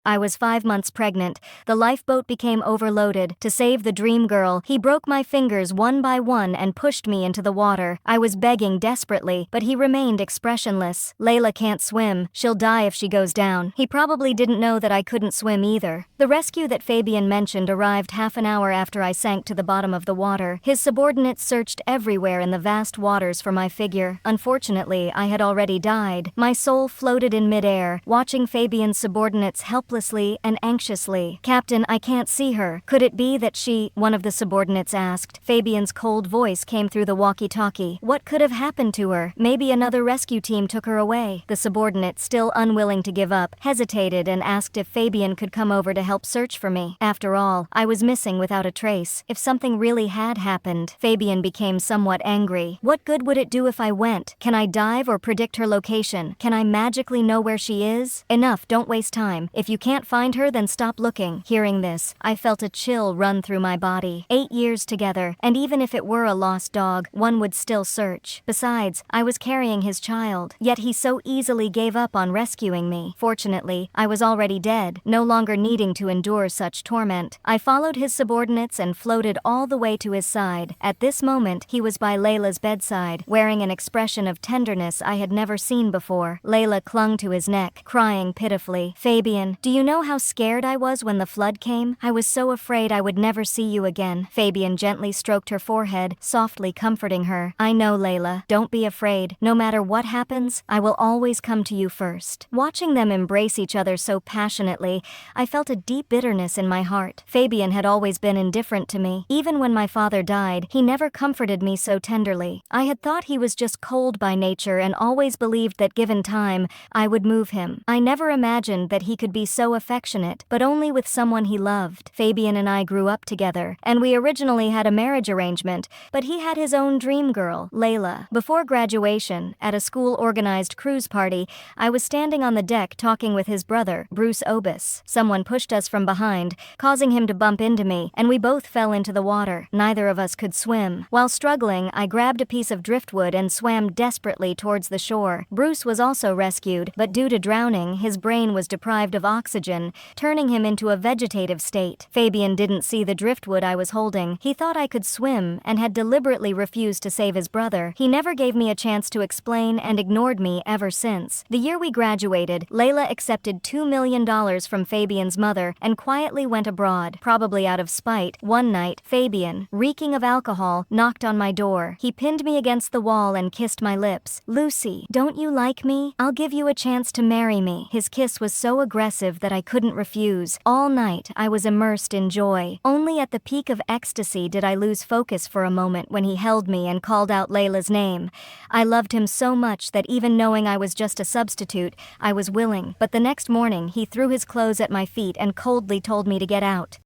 I was 5 months pregnant. The lifeboat became overloaded. To save the dream girl, he broke my fingers one by one and pushed me into the water. I was begging desperately, but he remained expressionless. Layla can't swim. She'll die if she goes down. He probably didn't know that I couldn't swim either. The rescue that Fabian mentioned arrived half an hour after I sank to the bottom of the water. His subordinates searched everywhere in the vast waters for my figure. Unfortunately, I had already died. My soul floated in midair, watching Fabian's subordinates helplessly and anxiously. "Captain, I can't see her. Could it be that she—" one of the subordinates asked. Fabian's cold voice came through the walkie-talkie. "What could have happened to her? Maybe another rescue team took her away." The subordinate, still unwilling to give up, hesitated and asked if Fabian could come over to help search for me. After all, I was missing without a trace. If something really had happened, Fabian became somewhat angry. "What good would it do if I went? Can I dive or predict her location? Can I magically know where she is? Enough, don't waste time. If you can't find her, then stop looking." Hearing this, I felt a chill run through my body. 8 years together, and even if it were a lost dog, one would still search. Besides, I was carrying his child. Yet he so easily gave up on rescuing me. Fortunately, I was already dead, no longer needing to endure such torment. I followed his subordinates and floated all the way to his side. At this moment, he was by Layla's bedside, wearing an expression of tenderness I had never seen before. Layla clung to his neck, crying pitifully. "Fabian, do you know how scared I was when the flood came? I was so afraid I would never see you again." Fabian gently stroked her forehead, softly comforting her. "I know, Layla. Don't be afraid. No matter what happens, I will always come to you first." Watching them embrace each other so passionately, I felt a deep bitterness in my heart. Fabian had always been indifferent to me. Even when my father died, he never comforted me so tenderly. I had thought he was just cold by nature and always believed that given time, I would move him. I never imagined that he could be so affectionate, but only with someone he loved. Fabian and I grew up together, and we originally had a marriage arrangement, but he had his own dream girl, Layla. Before graduation, at a school-organized cruise party, I was standing on the deck talking with his brother, Bruce Obis. Someone pushed us from behind, causing him to bump into me, and we both fell into the water. Neither of us could swim. While struggling, I grabbed a piece of driftwood and swam desperately towards the shore. Bruce was also rescued, but due to drowning, his brain was deprived of oxygen, turning him into a vegetative state. Fabian didn't see the driftwood I was holding. He thought I could swim and had deliberately refused to save his brother. He never gave me a chance to explain and ignored me ever since. The year we graduated, Layla accepted $2 million from Fabian's mother and quietly went abroad. Probably out of spite, one night, Fabian, reeking of alcohol, knocked on my door. He pinned me against the wall and kissed my lips. "Lucy, don't you like me? I'll give you a chance to marry me." His kiss was so aggressive that I couldn't refuse. All night, I was immersed in joy. Only at the peak of ecstasy did I lose focus for a moment when he held me and called out Layla's name. I loved him so much that even knowing I was just a substitute, I was willing. But the next morning, he threw his clothes at my feet and coldly told me to get out.